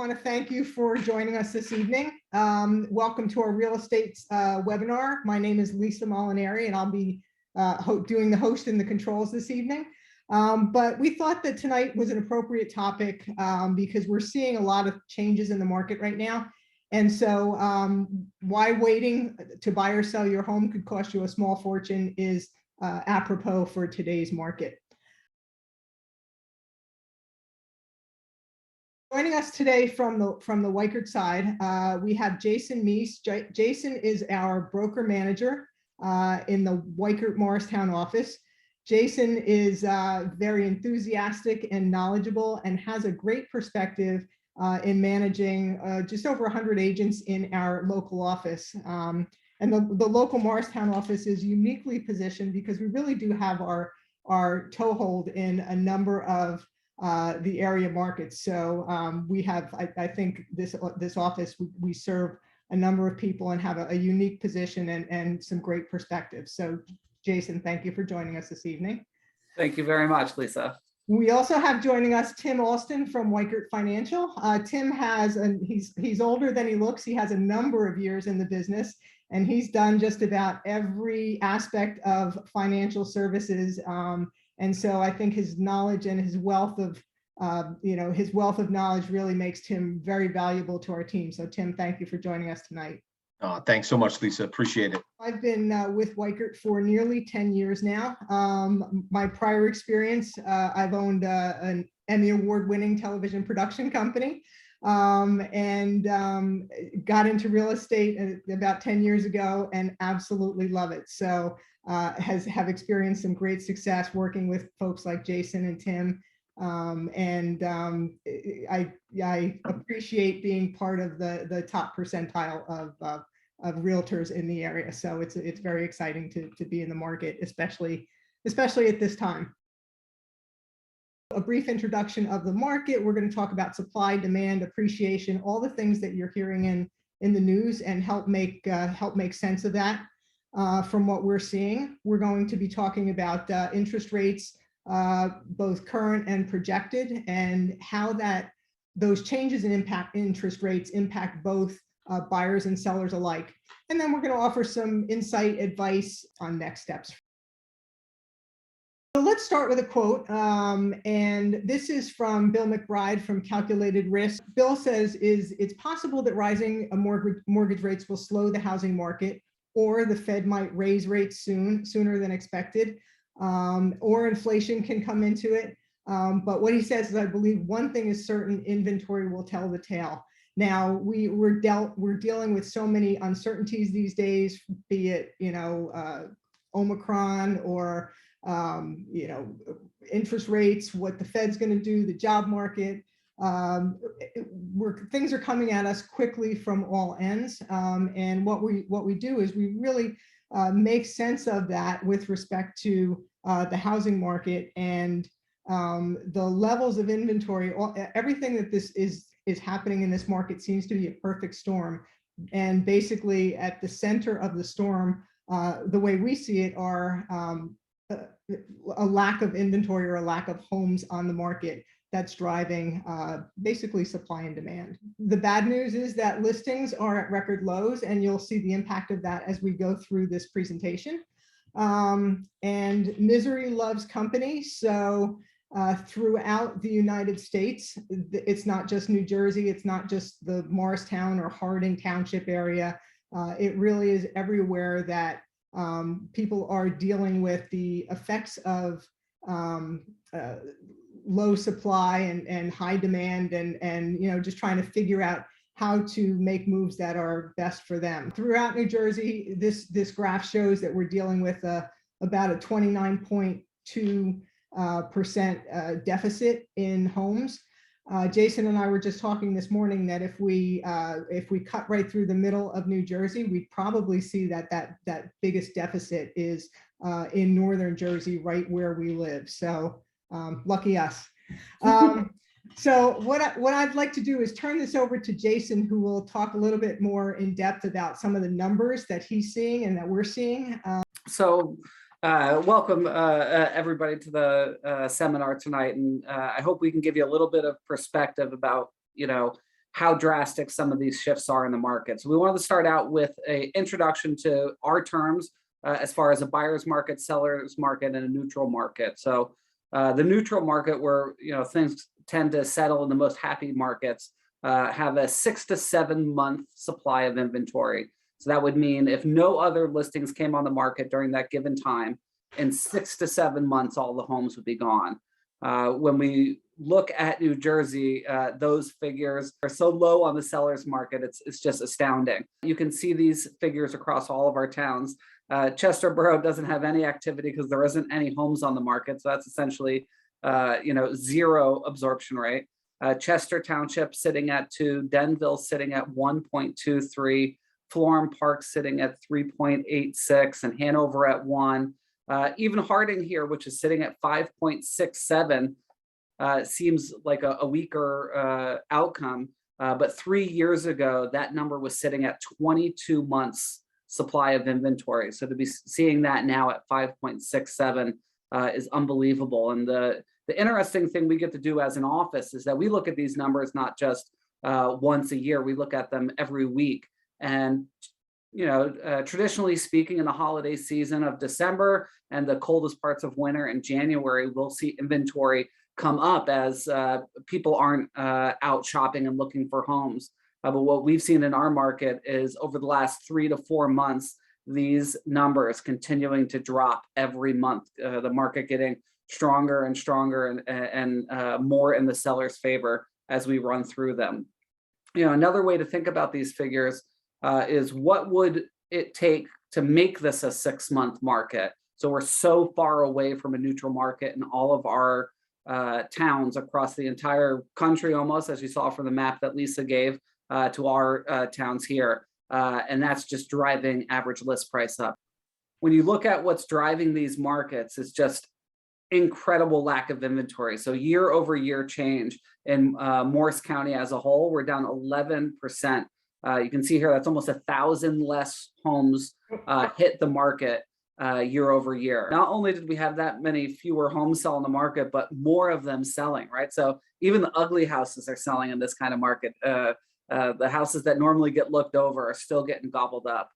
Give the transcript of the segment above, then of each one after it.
want to thank you for joining us this evening. Welcome to our real estate webinar. My name is Lisa Molinari, and I'll be doing the host and the controls this evening. But we thought that tonight was an appropriate topic because we're seeing a lot of changes in the market right now. And so why waiting to buy or sell your home could cost you a small fortune is apropos for today's market. Joining us today from the Weichert side, we have Jason Meese. Jason is our broker manager in the Weichert Morristown office. Jason is very enthusiastic and knowledgeable and has a great perspective in managing just over 100 agents in our local office. And the local Morristown office is uniquely positioned because we really do have our toehold in a number of the area markets. So we have, I think this office, we serve a number of people and have a unique position and some great perspectives. So Jason, thank you for joining us this evening. Thank you very much, Lisa. We also have joining us Tim Alston from Weichert Financial. Tim has, and he's older than he looks. He has a number of years in the business, and he's done just about every aspect of financial services. And so I think his knowledge and his wealth of, his wealth of knowledge really makes Tim very valuable to our team. So Tim, thank you for joining us tonight. Thanks so much, Lisa. Appreciate it. I've been with Weichert for nearly 10 years now. My prior experience, I've owned an Emmy Award-winning television production company and got into real estate about 10 years ago and absolutely love it. So have experienced some great success working with folks like Jason and Tim. I appreciate being part of the top percentile of realtors in the area. So it's very exciting to be in the market, especially at this time. A brief introduction of the market. We're going to talk about supply, demand, appreciation, all the things that you're hearing in the news, and help make sense of that from what we're seeing. We're going to be talking about interest rates, both current and projected, and how those changes in interest rates impact both buyers and sellers alike. And then we're going to offer some insight, advice on next steps. So let's start with a quote, and this is from Bill McBride from Calculated Risk. Bill says, it's possible that rising mortgage rates will slow the housing market, or the Fed might raise rates sooner than expected, or inflation can come into it. But what he says is, I believe one thing is certain: inventory will tell the tale. Now we're dealing with so many uncertainties these days, be it Omicron or interest rates, what the Fed's going to do, the job market. Things are coming at us quickly from all ends, and what we do is we really make sense of that with respect to the housing market and the levels of inventory. Everything that this is happening in this market seems to be a perfect storm, and basically at the center of the storm, the way we see it, are a lack of inventory or a lack of homes on the market that's driving basically supply and demand. The bad news is that listings are at record lows, and you'll see the impact of that as we go through this presentation. And misery loves company. So throughout the United States, it's not just New Jersey, it's not just the Morristown or Harding Township area. It really is everywhere that people are dealing with the effects of low supply and high demand, and just trying to figure out how to make moves that are best for them. Throughout New Jersey, this graph shows that we're dealing with about a 29.2% deficit in homes. Jason and I were just talking this morning that if we cut right through the middle of New Jersey, we'd probably see that biggest deficit is in northern Jersey, right where we live. So lucky us. So what I'd like to do is turn this over to Jason, who will talk a little bit more in depth about some of the numbers that he's seeing and that we're seeing. Welcome everybody to the seminar tonight, and I hope we can give you a little bit of perspective about how drastic some of these shifts are in the market. So we wanted to start out with an introduction to our terms as far as a buyer's market, seller's market, and a neutral market. So the neutral market, where things tend to settle in the most happy markets, have a 6 to 7 month supply of inventory. So that would mean if no other listings came on the market during that given time, in 6 to 7 months, all the homes would be gone. When we look at New Jersey, those figures are so low on the seller's market, it's just astounding. You can see these figures across all of our towns. Chester Borough doesn't have any activity because there isn't any homes on the market. So that's essentially, zero absorption rate. Chester Township sitting at 2, Denville sitting at 1.23, Florham Park sitting at 3.86, and Hanover at 1. Even Harding here, which is sitting at 5.67, seems like a weaker outcome. But 3 years ago, that number was sitting at 22 months supply of inventory. So to be seeing that now at 5.67 is unbelievable. And the interesting thing we get to do as an office is that we look at these numbers not just once a year, we look at them every week. And traditionally speaking, in the holiday season of December and the coldest parts of winter in January, we'll see inventory come up as people aren't out shopping and looking for homes. But what we've seen in our market is over the last 3 to 4 months, these numbers continuing to drop every month, the market getting stronger and stronger and more in the seller's favor as we run through them. Another way to think about these figures is what would it take to make this a 6-month market? So we're so far away from a neutral market in all of our towns across the entire country, almost, as you saw from the map that Lisa gave to our towns here. And that's just driving average list price up. When you look at what's driving these markets, it's just incredible lack of inventory. So year over year change in Morris County as a whole, we're down 11%. You can see here that's almost 1,000 less homes hit the market year over year. Not only did we have that many fewer homes sell in the market, but more of them selling, right? So even the ugly houses are selling in this kind of market. The houses that normally get looked over are still getting gobbled up.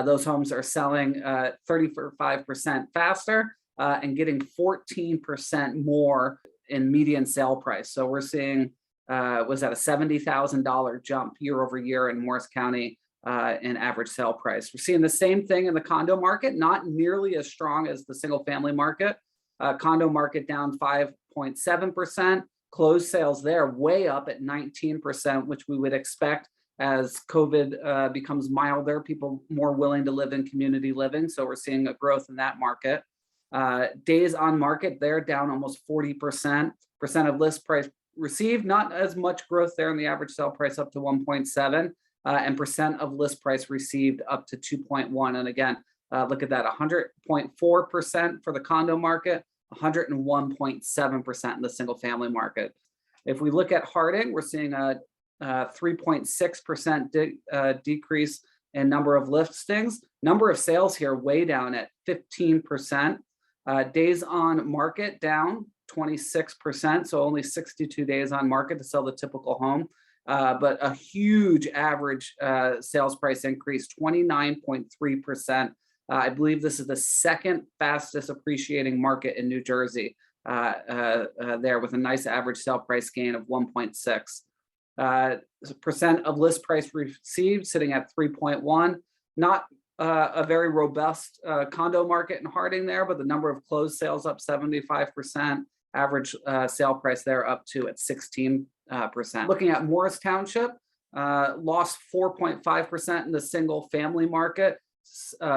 Those homes are selling 35% faster and getting 14% more in median sale price. So we're seeing, was that a $70,000 jump year over year in Morris County in average sale price. We're seeing the same thing in the condo market, not nearly as strong as the single family market. Condo market down 5.7%. Closed sales there way up at 19%, which we would expect as COVID becomes milder, people more willing to live in community living. So we're seeing a growth in that market. Days on market, they're down almost 40%. Percent of list price received, not as much growth there in the average sale price up to 1.7, and percent of list price received up to 2.1. And again, look at that, 100.4% for the condo market, 101.7% in the single family market. If we look at Harding, we're seeing a 3.6% decrease in number of listings. Number of sales here way down at 15%. Days on market down 26%, so only 62 days on market to sell the typical home. But a huge average sales price increase, 29.3%. I believe this is the second fastest appreciating market in New Jersey there, with a nice average sale price gain of 1.6. Percent of list price received sitting at 3.1. Not a very robust condo market in Harding there, but the number of closed sales up 75%. Average sale price there up to at 16%. Looking at Morris Township, lost 4.5% in the single family market.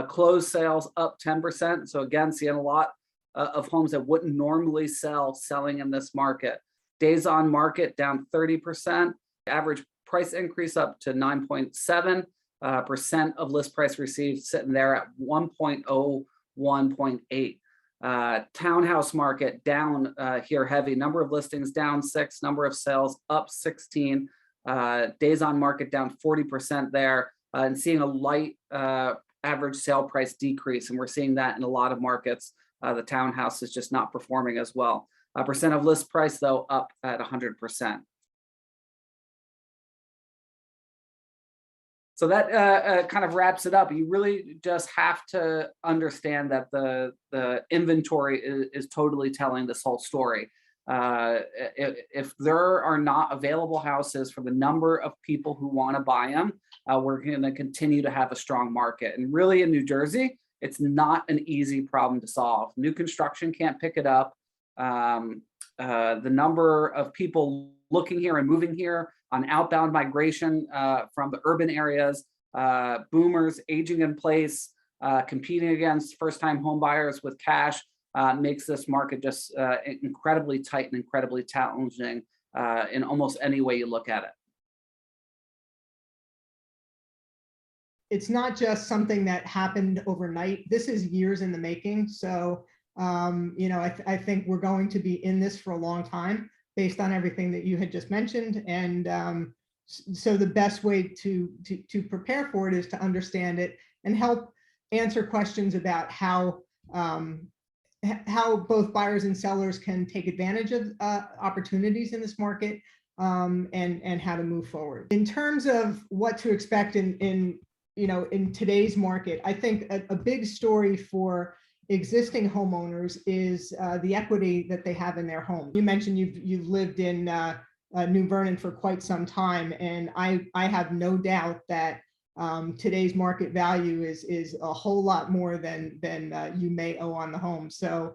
Closed sales up 10%. So again, seeing a lot of homes that wouldn't normally sell selling in this market. Days on market down 30%. Average price increase up to 9.7%. Percent of list price received sitting there at 1.8. Townhouse market down here heavy. Number of listings down 6. Number of sales up 16. Days on market down 40% there, and seeing a light average sale price decrease. And we're seeing that in a lot of markets. The townhouse is just not performing as well. Percent of list price though up at 100%. So that kind of wraps it up. You really just have to understand that the inventory is totally telling this whole story. If there are not available houses for the number of people who want to buy them, we're going to continue to have a strong market. And really in New Jersey, it's not an easy problem to solve. New construction can't pick it up. The number of people looking here and moving here on outbound migration from the urban areas, boomers aging in place, competing against first-time home buyers with cash, makes this market just incredibly tight and incredibly challenging in almost any way you look at it. It's not just something that happened overnight. This is years in the making. So, I think we're going to be in this for a long time based on everything that you had just mentioned. And so the best way to prepare for it is to understand it and help answer questions about how both buyers and sellers can take advantage of opportunities in this market, and how to move forward. In terms of what to expect in today's market, I think a big story for existing homeowners is the equity that they have in their home. You mentioned you've lived in New Vernon for quite some time, and I have no doubt that today's market value is a whole lot more than you may owe on the home. So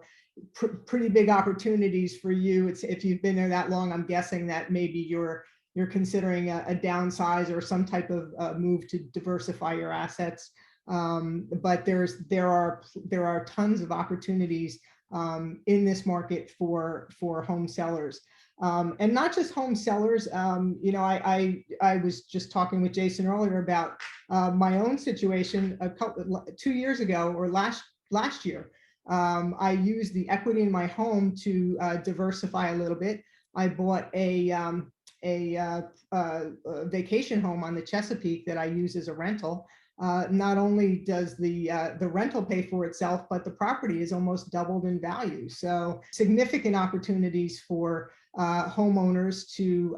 pretty big opportunities for you. If you've been there that long, I'm guessing that maybe you're considering a downsize or some type of move to diversify your assets. But there are tons of opportunities in this market for home sellers. And not just home sellers. I was just talking with Jason earlier about my own situation 2 years ago, or last year. I used the equity in my home to diversify a little bit. I bought a vacation home on the Chesapeake that I use as a rental. Not only does the rental pay for itself, but the property is almost doubled in value. So significant opportunities for homeowners to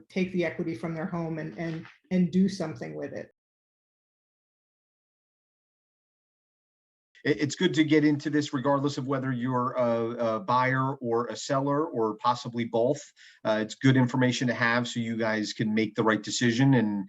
take the equity from their home and do something with it. It's good to get into this regardless of whether you're a buyer or a seller or possibly both. It's good information to have so you guys can make the right decision and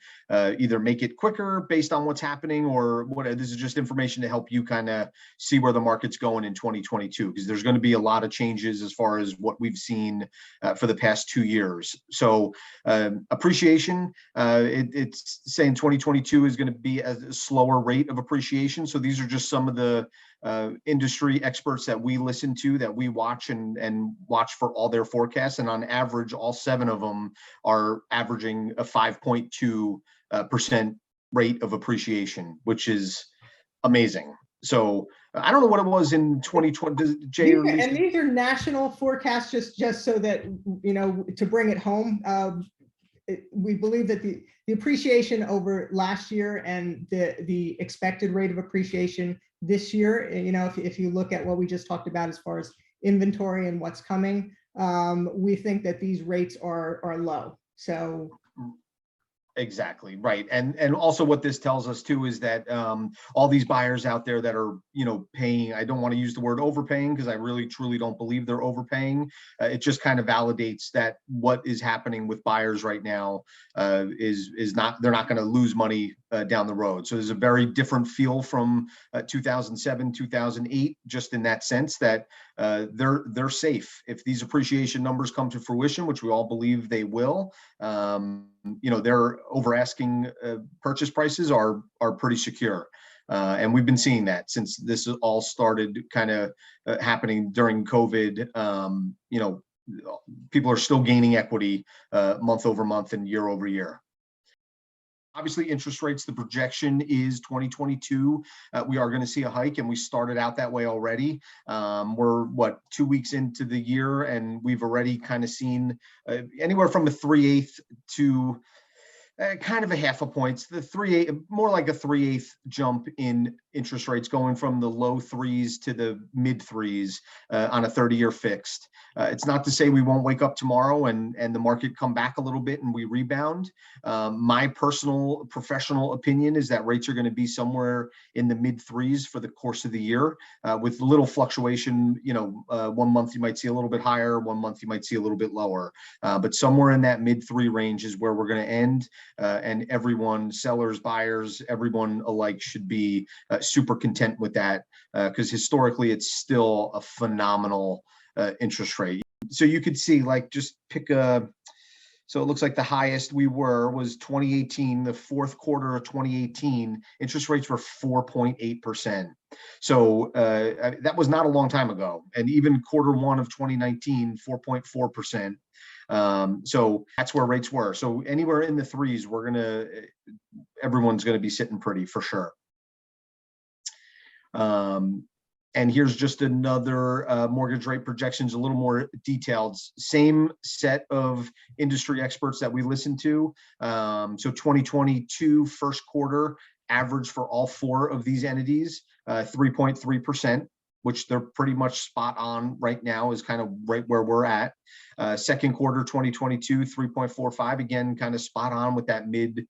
either make it quicker based on what's happening, or what. This is just information to help you kind of see where the market's going in 2022, because there's going to be a lot of changes as far as what we've seen for the past 2 years. So appreciation, it's saying 2022 is going to be a slower rate of appreciation. So these are just some of the industry experts that we listen to, that we watch and watch for all their forecasts. And on average, all 7 of them are averaging a 5.2% rate of appreciation, which is amazing. So I don't know what it was in 2020. Jay, and these are national forecasts, just so that, to bring it home. We believe that the appreciation over last year and the expected rate of appreciation this year, if you look at what we just talked about as far as inventory and what's coming, we think that these rates are low. So exactly right. And also what this tells us too is that all these buyers out there that are paying, I don't want to use the word overpaying, because I really truly don't believe they're overpaying. It just kind of validates that what is happening with buyers right now is not, they're not going to lose money down the road. So there's a very different feel from 2007, 2008, just in that sense that they're safe. If these appreciation numbers come to fruition, which we all believe they will, their over asking purchase prices are pretty secure. And we've been seeing that since this all started kind of happening during COVID. People are still gaining equity month over month and year over year. Obviously, interest rates, the projection is 2022. We are going to see a hike, and we started out that way already. We're 2 weeks into the year, and we've already kind of seen anywhere from a 3/8 to Kind of a half a point. The 3/8, more like a 3/8 jump in interest rates, going from the low threes to the mid threes on a 30-year fixed. It's not to say we won't wake up tomorrow and the market come back a little bit and we rebound. My personal professional opinion is that rates are going to be somewhere in the mid threes for the course of the year, with little fluctuation. You know, 1 month you might see a little bit higher, 1 month you might see a little bit lower, but somewhere in that mid three range is where we're going to end. And everyone, sellers, buyers, everyone alike should be super content with that, because historically it's still a phenomenal interest rate. So you could see, like, just pick a, so it looks like the highest we were was 2018, the fourth quarter of 2018, interest rates were 4.8%. So that was not a long time ago. And even Q1 of 2019, 4.4%. So that's where rates were. So anywhere in the threes, everyone's gonna be sitting pretty for sure. And here's just another mortgage rate projections, a little more detailed. Same set of industry experts that we listened to. So 2022 first quarter average for all four of these entities, 3.3%. Which they're pretty much spot on right now, is kind of right where we're at. Second quarter 2022, 3.45, again, kind of spot on with that mid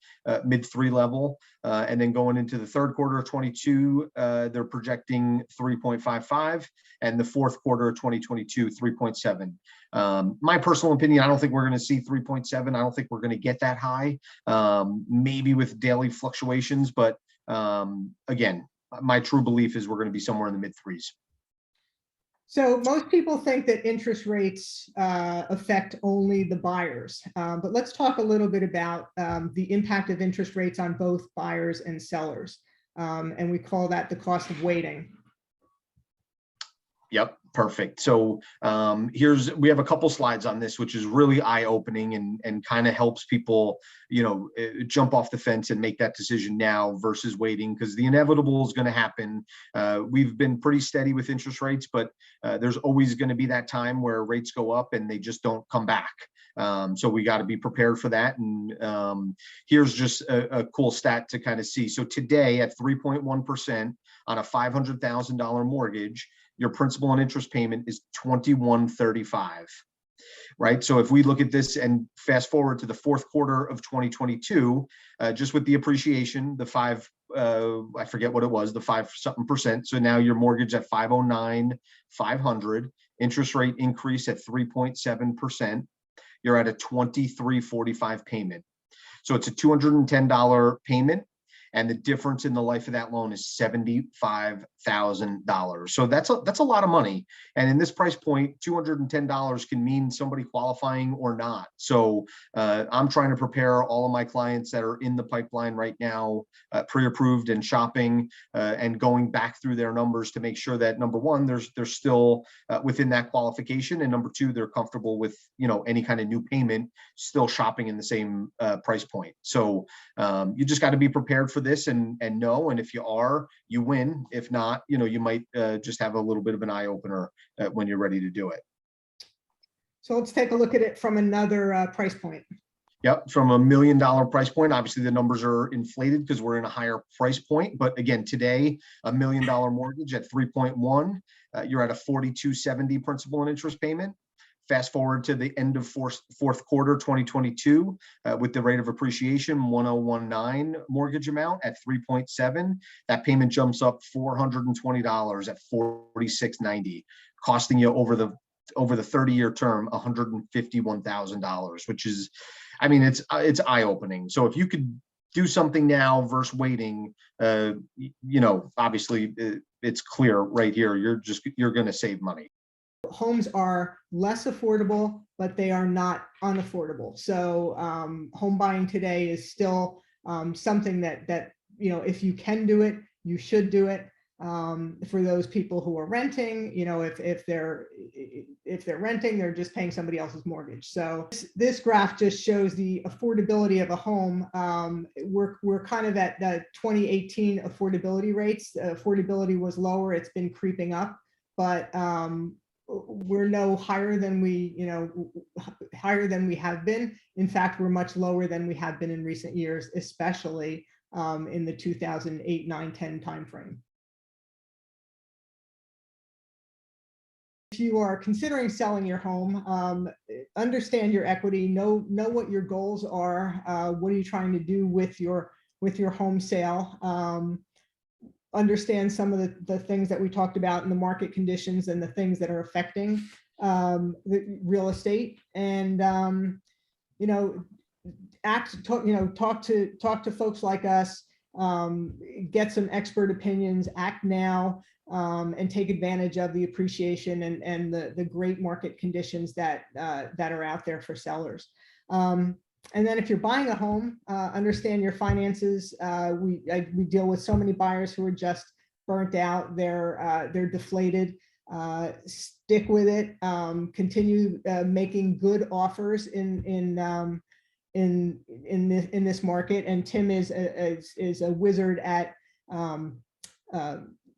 three level. And then going into the third quarter of 22, they're projecting 3.55, and the fourth quarter of 2022, 3.7. My personal opinion, I don't think we're going to see 3.7. I don't think we're going to get that high, maybe with daily fluctuations, but again, my true belief is we're going to be somewhere in the mid threes. So most people think that interest rates affect only the buyers, but let's talk a little bit about the impact of interest rates on both buyers and sellers. And we call that the cost of waiting. Yep, perfect. So we have a couple slides on this, which is really eye-opening and kind of helps people, jump off the fence and make that decision now versus waiting, because the inevitable is going to happen. We've been pretty steady with interest rates, but there's always going to be that time where rates go up and they just don't come back. So we got to be prepared for that. And here's just a cool stat to kind of see. So today at 3.1% on a $500,000 mortgage, your principal and interest payment is $2,135, right? So if we look at this and fast forward to the fourth quarter of 2022, just with the appreciation, the I forget what it was, the 5-something%. So now your mortgage at 509,500, interest rate increase at 3.7%. You're at a 2345 payment. So it's a $210 payment. And the difference in the life of that loan is $75,000. So that's a lot of money. And in this price point, $210 can mean somebody qualifying or not. So I'm trying to prepare all of my clients that are in the pipeline right now, pre-approved and shopping, and going back through their numbers to make sure that, number one, they're still within that qualification, and number two, they're comfortable with any kind of new payment, still shopping in the same price point. So you just got to be prepared for this and know, and if you are, you win. If not, you might just have a little bit of an eye opener when you're ready to do it. So let's take a look at it from another price point. Yep, from $1 million price point. Obviously the numbers are inflated because we're in a higher price point, but again, today $1 million mortgage at 3.1, you're at a 4270 principal and interest payment. Fast forward to the end of fourth quarter 2022, with the rate of appreciation 1019 mortgage amount at 3.7, that payment jumps up $420 at 4690, costing you over the 30-year term $151,000, which is, it's eye-opening. So if you could do something now versus waiting, obviously it's clear right here, you're going to save money. Homes are less affordable, but they are not unaffordable. So home buying today is still something that if you can do it, you should do it. For those people who are renting, if they're renting, they're just paying somebody else's mortgage. So this graph just shows the affordability of a home. We're kind of at the 2018 affordability rates. Affordability was lower. It's been creeping up, but we're no higher than we, higher than we have been. In fact, we're much lower than we have been in recent years, especially in the 2008, 9, 10 timeframe. If you are considering selling your home, understand your equity, know what your goals are. What are you trying to do with your home sale? Understand some of the things that we talked about in the market conditions and the things that are affecting the real estate, and talk to folks like us, get some expert opinions, act now, and take advantage of the appreciation and the great market conditions that are out there for sellers. And then if you're buying a home, understand your finances. We deal with so many buyers who are just burnt out. They're deflated. Stick with it. Continue making good offers in this market. And Tim is a wizard at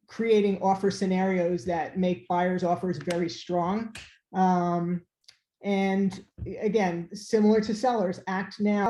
creating offer scenarios that make buyers' offers very strong. And again, similar to sellers, act now.